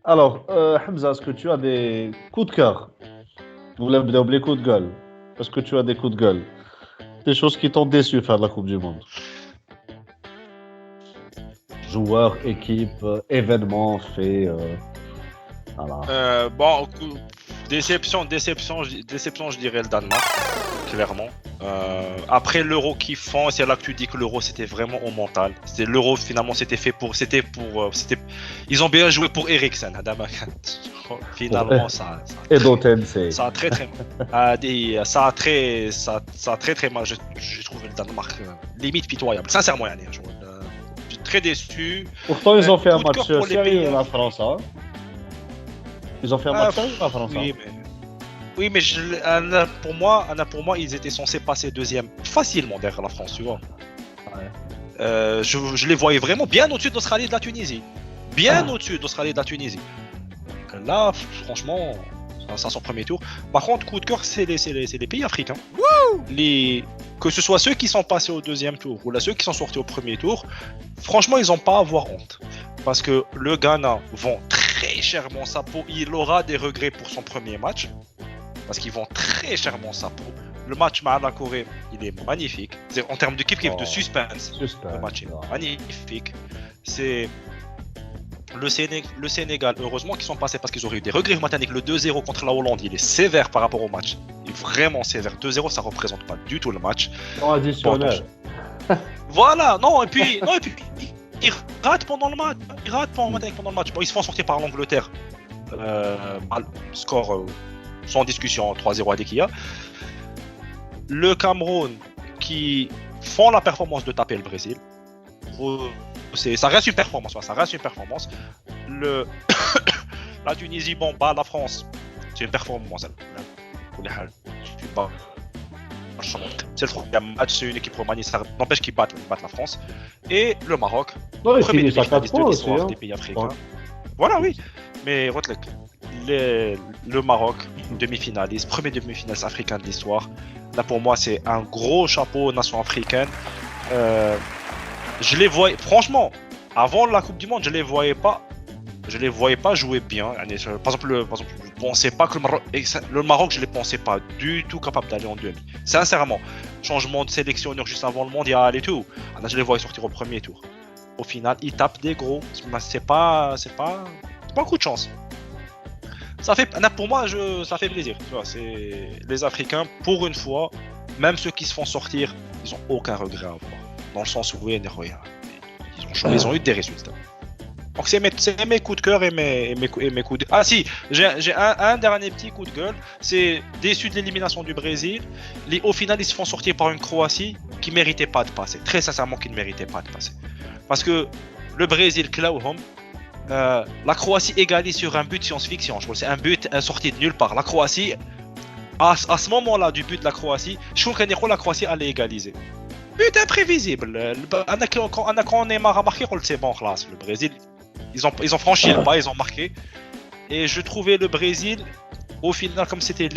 Alors, Hamza, est-ce que tu as des coups de cœur? Ou les coups de gueule? Est-ce que tu as des coups de gueule? Des choses qui t'ont déçu faire de la Coupe du Monde? Joueurs, équipe, événements, faits, voilà. Bon, déception, je dirais le Danemark, clairement. Après l'euro qu'ils font, c'est là que tu dis que l'euro c'était vraiment au mental. C'était l'euro finalement ils ont bien joué pour Eriksen. Finalement Et Doten, c'est... ça a très très ça a très très mal. J'ai trouvé le Danemark limite pitoyable. Sincèrement, Yannick, je suis très déçu. Pourtant, ils ont fait un Coup de match cœur pour les sérieux, pays. la France, hein. Ils ont fait un match sérieux, la France, hein. Oui, mais pour moi, ils étaient censés passer deuxième facilement derrière la France, tu vois. Ouais. Je les voyais vraiment bien au-dessus de l'Australie et de la Tunisie. Bien au-dessus de l'Australie et de la Tunisie. Là, franchement, ça son premier tour. Par contre, coup de cœur, c'est les pays africains. Que ce soit ceux qui sont passés au deuxième tour ou là, ceux qui sont sortis au premier tour, franchement, ils n'ont pas à avoir honte. Parce que le Ghana vend très chèrement sa peau. Il aura des regrets pour son premier match. Parce qu'ils vont très chèrement sa peau. Le match à la Corée, il est magnifique. En termes de kiff de suspense, le match est magnifique. C'est le Sénégal, heureusement qu'ils sont passés parce qu'ils auraient eu des regrets mataniques. Le 2-0 contre la Hollande, il est sévère par rapport au match. Il est vraiment sévère. 2-0, ça représente pas du tout le match. Non, additionnel. Voilà, et puis ils ratent pendant le match. Pendant le match. Bon, ils se font sortir par l'Angleterre. Score sans discussion, 3-0 à Dekia. Le Cameroun qui font la performance de taper le Brésil. Ça reste une performance. La Tunisie, bon, bat la France. C'est une performance. C'est le troisième match, c'est une équipe romaniste, ça n'empêche qu'ils battent la France. Et le Maroc, Non, premier finissent à demi-finaliste 4 de points l'histoire aussi, des hein. pays africains. Ouais. Voilà, oui. Mais Rotlek, le Maroc, demi-finaliste, premier demi-finaliste africain de l'histoire. Là, pour moi, c'est un gros chapeau aux nations africaines. Je les voyais, franchement, avant la Coupe du Monde, je les voyais pas jouer bien. Par exemple, je pensais pas que le Maroc, je les pensais pas du tout capable d'aller en demi. Sincèrement, changement de sélectionneur juste avant le mondial et tout. Là, je les voyais sortir au premier tour. Au final, ils tapent des gros. C'est pas un coup de chance. Pour moi, ça fait plaisir. Tu vois, c'est les Africains, pour une fois, même ceux qui se font sortir, ils ont aucun regret à avoir. Dans le sens où ils ont eu des résultats. Donc c'est mes coups de cœur et mes coups de... Ah si, j'ai un dernier petit coup de gueule. C'est déçu de l'élimination du Brésil. Au final, ils se font sortir par une Croatie qui ne méritait pas de passer. Très sincèrement, qui ne méritait pas de passer. Parce que le Brésil, la Croatie égalise sur un but science-fiction. Je vois, c'est un but sorti de nulle part. La Croatie, à ce moment-là du but de la Croatie, je trouve que la Croatie allait égaliser. But imprévisible. Quand Neymar a marqué, c'est bon, classe. Le Brésil, ils ont franchi le pas, ils ont marqué. Et je trouvais le Brésil, au final, comme c'était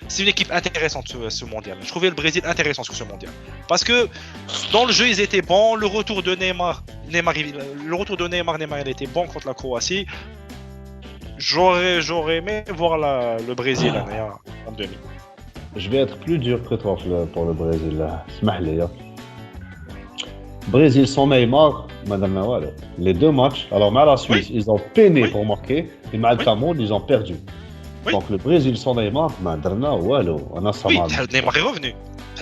c'est une équipe intéressante ce mondial. Je trouvais le Brésil intéressant sur ce mondial. Parce que dans le jeu, ils étaient bons. Le retour de Neymar, il était bon contre la Croatie. J'aurais aimé voir le Brésil en demi. Je vais être plus dur que toi pour le Brésil, là. Smahli, hein. Brésil sans Neymar, Madame Nawal. Les deux matchs, alors mais à la Suisse, ils ont peiné pour marquer, et mal Cameroun, ils ont perdu. Oui. Donc le Brésil sans Neymar, Madame on a ça Oui, mal. Neymar est revenu.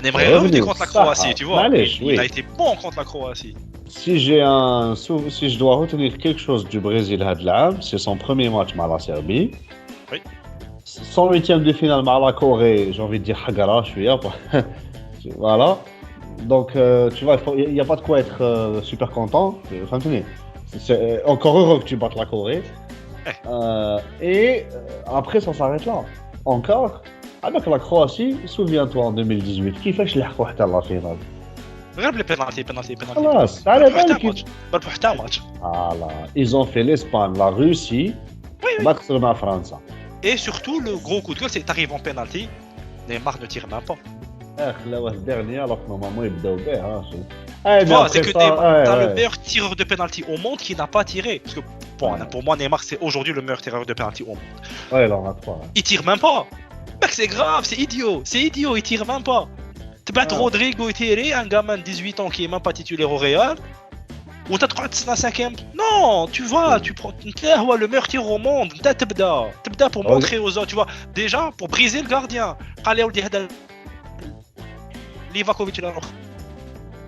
Neymar est revenu contre la Croatie, tu vois. Il a été bon contre la Croatie. Si je dois retenir quelque chose du Brésil Hadlam, c'est son premier match à la Serbie. Oui. Son huitième de finale à la Corée, j'ai envie de dire Hagara, je suis là. Voilà. Donc, tu vois, il n'y a pas de quoi être super content. C'est encore heureux que tu battes la Corée. Après, ça s'arrête là. Encore, avec la Croatie, souviens-toi en 2018, qui fait que je l'ai à la finale. Regarde les pénalties. خلاص على بالك. match. Voilà, ils ont fait l'Espagne, la Russie, ما خسروا مع فرنسا. Et surtout, le gros coup de gueule, c'est que t'arrives en penalty, Neymar ne tire même pas. là, le dernier, alors que normalement, ils بداو به, hein. Tu vois, c'est que t'as le meilleur tireur de penalty au monde qui n'a pas tiré. Parce que points. Pour moi, Neymar, c'est aujourd'hui le meilleur tireur de penalty au monde. Ouais, il en a 3. Il tire même pas. Mec, c'est grave, c'est idiot. C'est idiot, il tire même pas. Tu bats Rodrigo et Thierry, un gamin de 18 ans qui est même pas titulaire au Real. Ou t'as 5e. Non, tu vas, tu prends. Le meilleur tir au monde. T'as pour montrer aux autres, tu vois. Déjà, pour briser le gardien. Livakovic,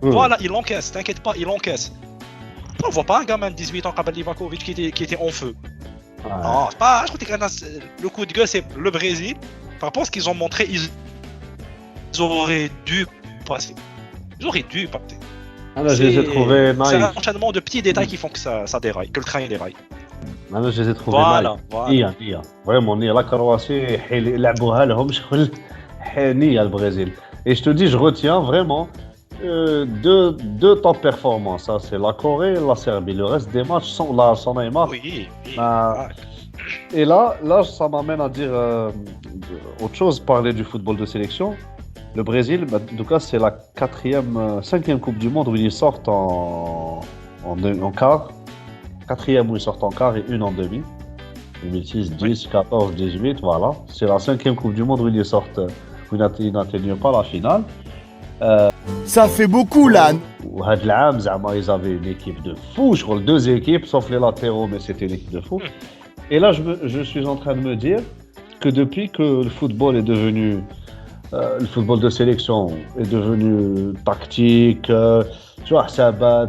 voilà, il encaisse, t'inquiète pas, il encaisse. On voit pas un gamin de 18 ans comme Livakovic qui était en feu. Non, c'est pas. Je crois que le coup de gueule, c'est le Brésil. Par rapport à ce qu'ils ont montré, ils auraient dû passer. Ils auraient dû passer. Je les ai trouvés naïfs. C'est un enchaînement de petits détails qui font que ça déraille, que le train déraille. Je les ai trouvés naïfs. Voilà. Vraiment, la Croatie, لعبوها لهم شغل حنية البرازيل. Et je te dis, je retiens vraiment deux top performances. Ça, c'est la Corée et la Serbie. Le reste des matchs sans Neymar. Oui. Et là, ça m'amène à dire autre chose, parler du football de sélection. Le Brésil, en tout cas, c'est la 5e Coupe du Monde où ils sortent en quart. 4e où ils sortent en quart et une en demi. 2006, 10, 14, 18, voilà. C'est la 5e Coupe du Monde où ils sortent, où ils n'atteignent pas la finale. Ça fait beaucoup là. Ils avaient une équipe de fou, je crois, 2 équipes, sauf les latéraux, mais c'était une équipe de fou. Et là, je suis en train de me dire que depuis que le football est devenu, le football de sélection est devenu tactique, tu vois, ça bat,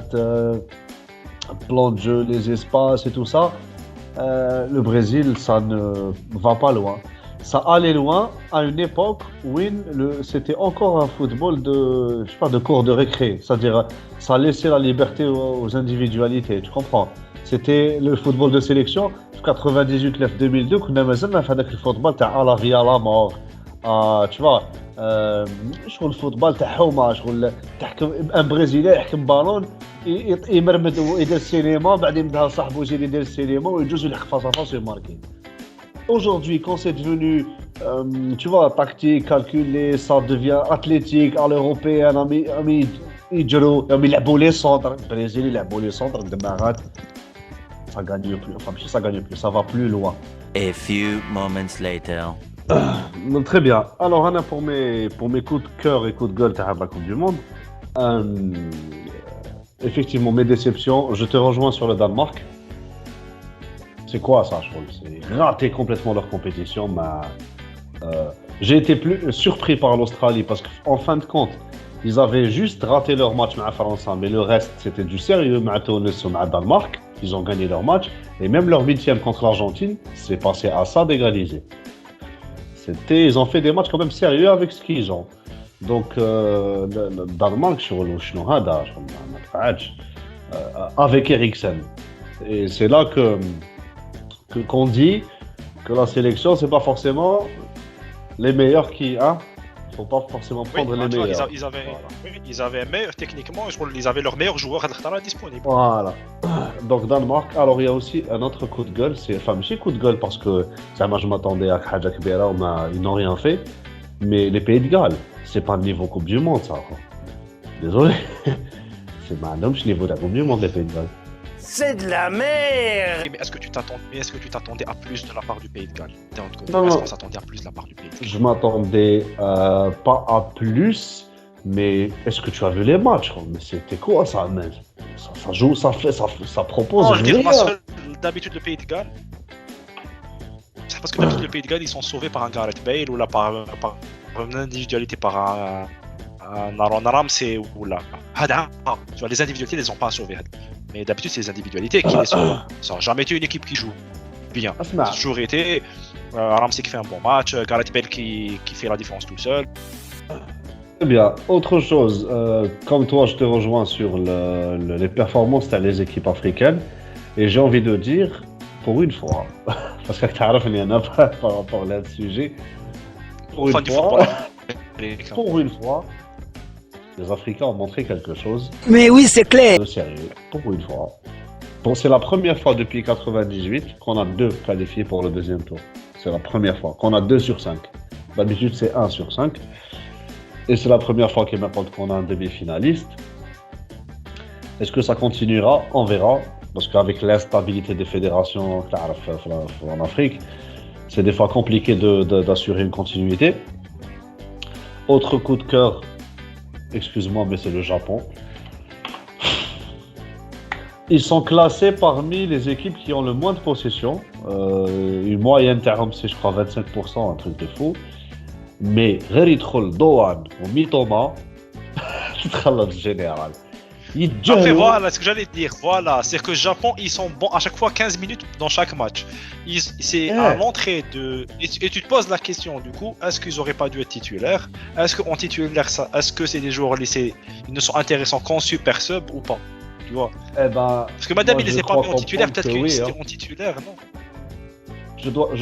plan de jeu, les espaces et tout ça, le Brésil, ça ne va pas loin. Ça allait loin à une époque où c'était encore un football de cours de récré. C'est-à-dire, ça laissait la liberté aux individualités, tu comprends? C'était le football de sélection. En 98-2002, كنا مازلنا في هذاك الفوتبول تاع la vie à la mort. Tu vois, شغل الفوتبول تاع حومه، شغل تحكم ان برازيلي يحكم بالون يمرمد ويدير السينما، بعدين يمدها صاحبه يجي يدير السينما ويجوز يلحق فاس فاس ويماركي. Aujourd'hui, quand c'est devenu, tu vois, tactique, calculé, ça devient athlétique, à l'européenne, ils يلعبوا les centres. Le Brésil, ils يلعبوا les centres, ça gagne plus. Enfin, ça gagne plus, ça va plus loin. A few moments later. Très bien. Alors, Anna, pour mes coups de cœur et coups de gueule de la Coupe du Monde, effectivement, mes déceptions, je te rejoins sur le Danemark. C'est quoi ça, je trouve? C'est raté complètement leur compétition. J'ai été plus surpris par l'Australie parce qu'en fin de compte, ils avaient juste raté leur match avec la France, mais le reste, c'était du sérieux. Avec Tunis ou avec Danemark, ils ont gagné leur match. Et même leur 8e contre l'Argentine, c'est passé à ça d'égaliser. Ils ont fait des matchs quand même sérieux avec ce qu'ils ont. Donc, le Danemark, avec Eriksen. Et c'est là qu'on dit que la sélection, c'est pas forcément les meilleurs qui, faut pas forcément prendre les meilleurs. Ils avaient meilleur techniquement, ils avaient leurs meilleurs joueurs disponibles. Voilà. Donc Danemark. Alors il y a aussi un autre coup de gueule, c'est coup de gueule parce que moi je m'attendais à Hadja Kbera, ils n'ont rien fait. Mais les Pays de Galles, c'est pas le niveau Coupe du Monde, ça. Désolé. C'est pas le niveau de la Coupe du Monde, les Pays de Galles. C'est de la merde. Mais est-ce que tu t'attendais à plus de la part du Pays de Galles? Non. Est-ce qu'on s'attendait à plus de la part du Pays de Galles? Je m'attendais pas à plus, mais est-ce que tu as vu les matchs? Mais c'était quoi ça, mec? Ça joue, ça propose. Non, je dirais d'habitude le Pays de Galles. C'est parce que d'habitude le Pays de Galles ils sont sauvés par un Gareth Bale ou là par une individualité, par un Aaron Ramsey ou là. Tu vois, les individualités les ont pas sauvés. Mais d'habitude c'est les individualités qui les sauvent. Ça n'a jamais été une équipe qui joue bien. Ça a toujours été Ramsey qui fait un bon match, Gareth Bale qui fait la différence tout seul. Très bien. Autre chose, comme toi, je te rejoins sur les performances des équipes africaines. Et j'ai envie de dire, pour une fois, parce que tu sais, il y en a pas par rapport à ce sujet. Pour une fois, les Africains ont montré quelque chose. Mais oui, c'est clair. De sérieux, pour une fois. C'est la première fois depuis 98 qu'on a 2 qualifiés pour le deuxième tour. C'est la première fois qu'on a 2 sur 5. D'habitude, c'est 1 sur 5. Et c'est la première fois qu'on a un demi-finaliste. Est-ce que ça continuera? On verra. parce qu'avec l'instabilité des fédérations en Afrique, c'est des fois compliqué d'assurer une continuité. Autre coup de cœur, excuse-moi, mais c'est le Japon. Ils sont classés parmi les équipes qui ont le moins de possession. Une moyenne terme, c'est je crois 25%, un truc de fou. Mais Gheridkhol, Dohan ou Mitoma, c'est général. Après, voilà ce que j'allais dire. Voilà, c'est que le Japon, ils sont bons à chaque fois 15 minutes dans chaque match. C'est à l'entrée de. Et tu te poses la question, du coup, est-ce qu'ils auraient pas dû être titulaires? Est-ce qu'en titulaire, ça, est-ce que c'est des joueurs laissés, ils ne sont intéressants qu'en super sub ou pas? Tu vois? Eh ben, parce que madame, il les a pas mis en titulaire, peut-être qu'ils oui, étaient en titulaire, non?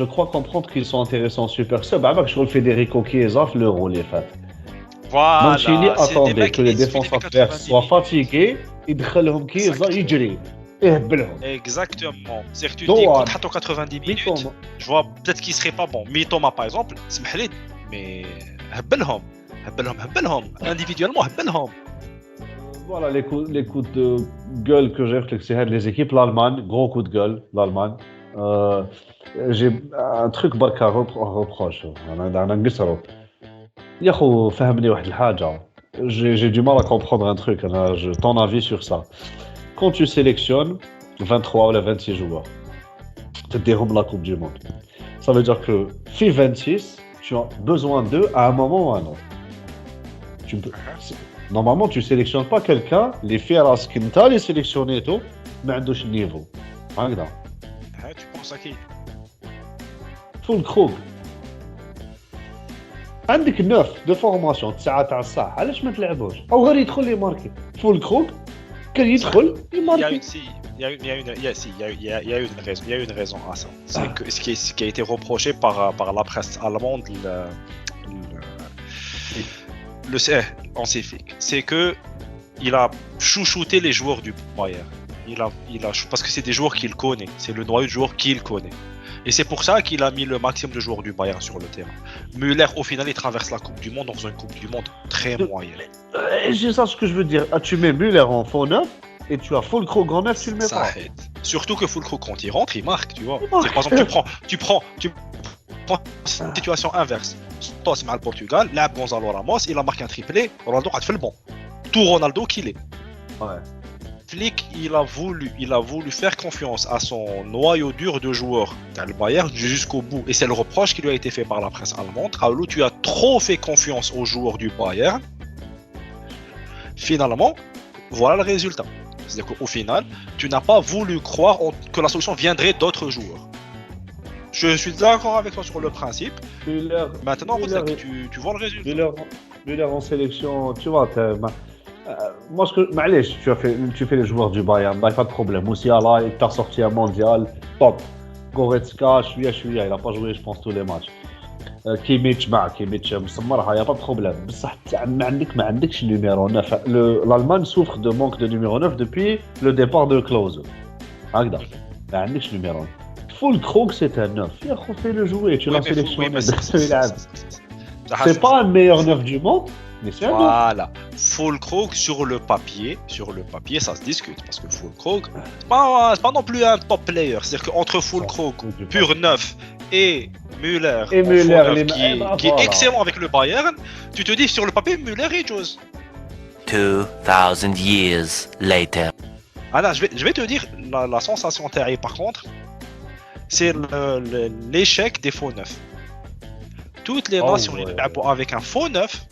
Je crois comprendre qu'ils sont intéressants en super sub. Avec sur le Federico Chiesa, le rôle est fait. Voilà, Mancini attendait que les défenseurs adverses soient fatigués, يدخلهم كيزا يجري يهبلهم. Exactement. C'est que tu dis contre 90 minutes, je vois peut-être qu'il serait pas bon. Mitoma par exemple, سمح لي, mais هبلهم individuellement هبلهم. Voilà les coups de gueule que j'ai réfléchi les équipes. L'Allemagne, gros coup de gueule, l'Allemagne. J'ai un truc بركا reproche. أنا نقصره. يا خو فهمني واحد الحاجة. J'ai du mal à comprendre un truc. Ton avis sur ça. Quand tu sélectionnes 23 ou 26 joueurs, tu déroules la Coupe du Monde. Ça veut dire que si 26, tu as besoin d'eux à un moment ou à un autre. Normalement, tu sélectionnes pas quelqu'un, les Fieras Quinta, les sélectionnés et tout, mais à un niveau. Tu penses à qui? Full Krug. عندك 9 de formation 9 تاع الصح علاش ما تلعبوش او غير يدخل لي ماركي فول كروك كان يدخل يماركي. Il y a une raison à ça. C'est que ce qui a été reproché par la presse allemande, le en CFIC, c'est que il a chouchouté les joueurs du Bayern. Parce que c'est des joueurs qu'il connaît, c'est le noyau de joueurs qu'il connaît. Et c'est pour ça qu'il a mis le maximum de joueurs du Bayern sur le terrain. Müller, au final, il traverse la Coupe du Monde dans une Coupe du Monde très moyenne. C'est ça ce que je veux dire. Tu mets Müller en faux neuf et tu as Füllkrug en neuf, tu le mets ça pas. Aide. Surtout que Füllkrug, quand il rentre, il marque, tu vois. Par exemple, tu prends une situation inverse. Toi, c'est mal le Portugal, là, Gonzalo Ramos, il a marqué un triplé, Ronaldo a fait le bon. Tout Ronaldo qu'il est. Ouais. Flick, il a voulu faire confiance à son noyau dur de joueurs dans le Bayern jusqu'au bout. Et c'est le reproche qui lui a été fait par la presse allemande. Raoulou, tu as trop fait confiance aux joueurs du Bayern. Finalement, voilà le résultat. C'est-à-dire qu'au final, tu n'as pas voulu croire que la solution viendrait d'autres joueurs. Je suis d'accord avec toi sur le principe. Maintenant, tu vois le résultat. Müller en sélection, tu vois, moi, tu fais les joueurs du Bayern, pas de problème. Musiala, il t'a sorti un mondial, top. Goretzka, il a pas joué, je pense, tous les matchs. Kimmich, مسمرها, il n'y a pas de problème. بصح ما عندكش numéro 9. L'Allemagne souffre de manque de numéro 9 depuis le départ de Klose. هكذا. ما عندكش numéro 9. Full Krug, c'est un 9. يا خو fais-le jouer, tu l'as sélectionné. C'est pas un meilleur 9 du monde. Voilà, Full Krug sur le papier, ça se discute parce que Full Krug, c'est pas non plus un top player. C'est-à-dire qu'entre Full Krug, pur neuf, et Müller qui est excellent avec le Bayern, tu te dis sur le papier Müller et chose. 2000 years later. Alors, je vais te dire la sensation terrible par contre, c'est l'échec des faux neufs. Toutes les nations avec un faux neuf.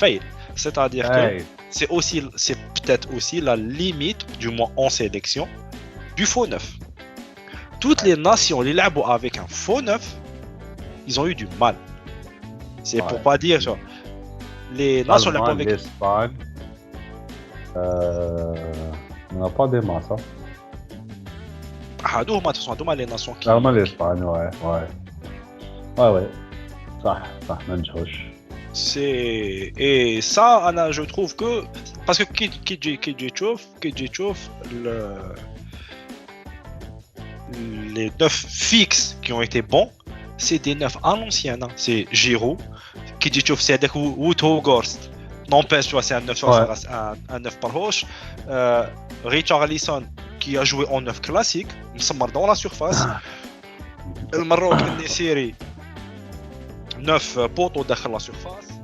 Fail. C'est-à-dire que c'est peut-être aussi la limite, du moins en sélection, du faux neuf. Toutes les nations, les labos avec un faux neuf, ils ont eu du mal. C'est pour pas dire genre, les nations labos avec l'Espagne, on n'a pas des masses. Ah, d'où les nations qui. Allemagne, l'Espagne, ouais. Ça, même chose. Et ça, Anna, je trouve que parce que Kidjichov, les 9 fixes qui ont été bons, c'est des 9 à l'ancienne. C'est Giroud, Kidjichov, c'est avec Wout Weghorst, N'empêche, tu vois, c'est un 9 Ouais. ça reste un 9 par roche. Richarlison qui a joué en 9 classique, Msamar dans la surface. Le Maroc, Nesiri, 9 poteaux dans la surface.